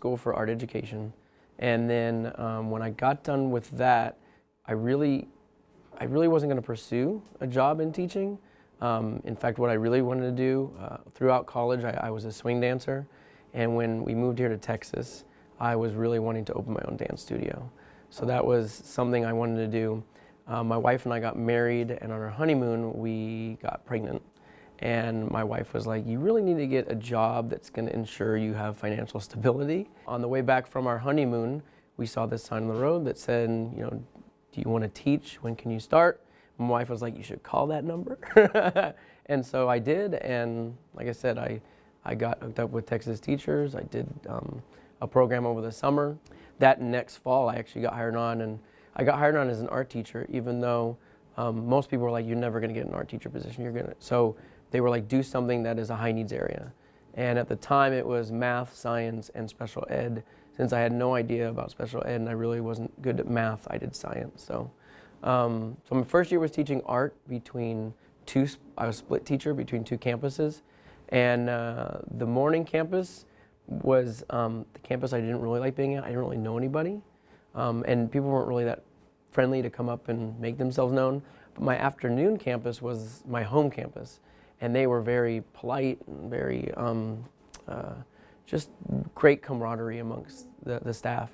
school for art education, and then when I got done with that, I really wasn't going to pursue a job in teaching. In fact, what I really wanted to do throughout college, I was a swing dancer, and when we moved here to Texas, I was really wanting to open my own dance studio. So that was something I wanted to do. My wife and I got married, and on our honeymoon, we got pregnant. And my wife was like, you really need to get a job that's going to ensure you have financial stability. On the way back from our honeymoon, we saw this sign on the road that said, you know, do you want to teach? When can you start? My wife was like, you should call that number. And so I did, and like I said, I got hooked up with Texas Teachers. I did a program over the summer. That next fall, I actually got hired on, and I got hired on as an art teacher, even though most people were like, you're never going to get an art teacher position. So they were like, do something that is a high needs area. And at the time, it was math, science, and special ed. Since I had no idea about special ed and I really wasn't good at math, I did science. So my first year was teaching art between I was split teacher between 2 campuses. And the morning campus was the campus I didn't really like being at. I didn't really know anybody. And people weren't really that friendly to come up and make themselves known. But my afternoon campus was my home campus. And they were very polite and very just great camaraderie amongst the staff.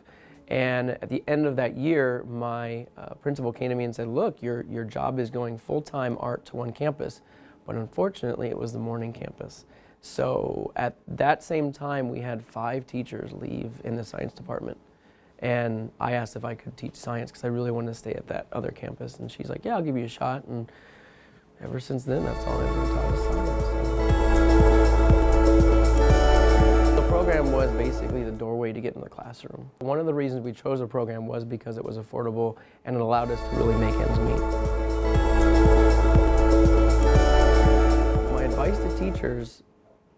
And at the end of that year, my principal came to me and said, look, your job is going full-time art to one campus. But unfortunately, it was the morning campus. So at that same time, we had 5 teachers leave in the science department. And I asked if I could teach science because I really wanted to stay at that other campus. And she's like, yeah, I'll give you a shot. And ever since then, that's all I've been taught is science. The program was basically the doorway to get in the classroom. One of the reasons we chose the program was because it was affordable and it allowed us to really make ends meet. My advice to teachers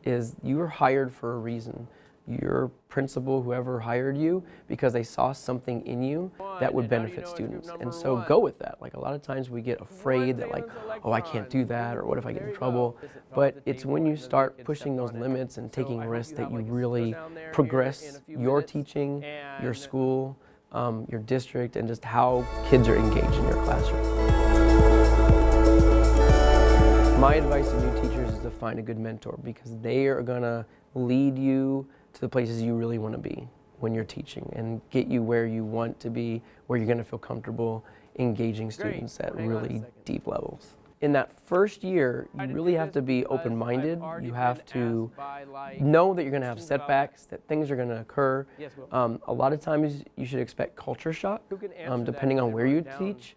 is you are hired for a reason. Your principal, whoever hired you, because they saw something in you that would benefit students. And so go with that. Like a lot of times we get afraid that like, oh, I can't do that, or what if I get in trouble? But it's when you start pushing those limits and taking risks that you really progress your teaching, your school, your district, and just how kids are engaged in your classroom. My advice to new teachers is to find a good mentor because they are gonna lead you to the places you really want to be when you're teaching and get you where you want to be, where you're going to feel comfortable engaging students at really deep levels. In that first year, you really have to be open-minded. You have to know that you're going to have setbacks, that things are going to occur. A lot of times you should expect culture shock, depending on where you teach.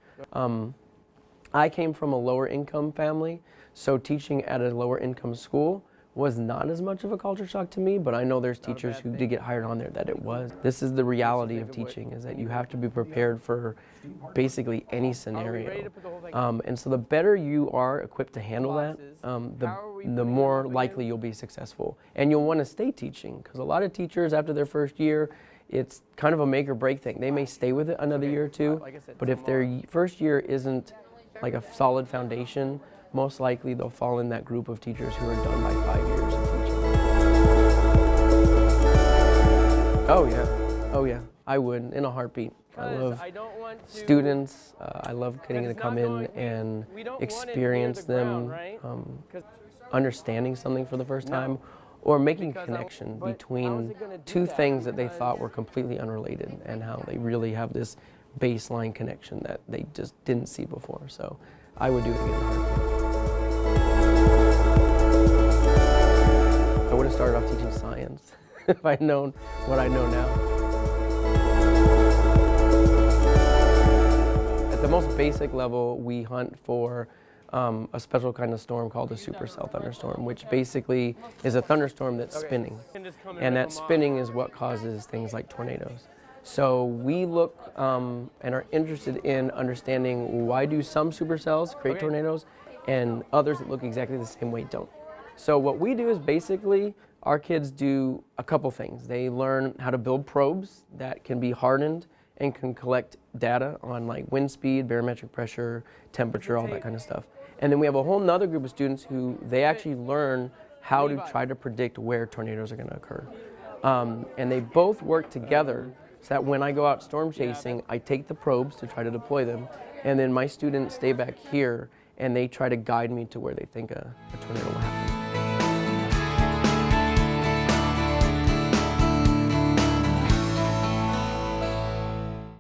I came from a lower income family, so teaching at a lower income school was not as much of a culture shock to me, but I know there's teachers who did get hired on there that it was. This is the reality of teaching, is that you have to be prepared for basically any scenario. And so the better you are equipped to handle that, the more likely you'll be successful. And you'll want to stay teaching, because a lot of teachers after their first year, it's kind of a make or break thing. They may stay with it another year or two, but if their first year isn't like a solid foundation, most likely they'll fall in that group of teachers who are done by 5 years of teaching. Oh yeah, I would, in a heartbeat. I love students, I love getting to come in and experience them understanding something for the first time, or making a connection between 2 things that they thought were completely unrelated and how they really have this baseline connection that they just didn't see before. So I would do it again in a heartbeat. I would have started off teaching science if I'd known what I know now. At the most basic level, we hunt for a special kind of storm called a supercell thunderstorm, which basically is a thunderstorm that's spinning. And that spinning is what causes things like tornadoes. So we look and are interested in understanding why do some supercells create tornadoes and others that look exactly the same way don't. So what we do is basically our kids do a couple things. They learn how to build probes that can be hardened and can collect data on like wind speed, barometric pressure, temperature, all that kind of stuff. And then we have a whole nother group of students who they actually learn how to try to predict where tornadoes are going to occur. And they both work together so that when I go out storm chasing, I take the probes to try to deploy them, and then my students stay back here and they try to guide me to where they think a tornado will happen.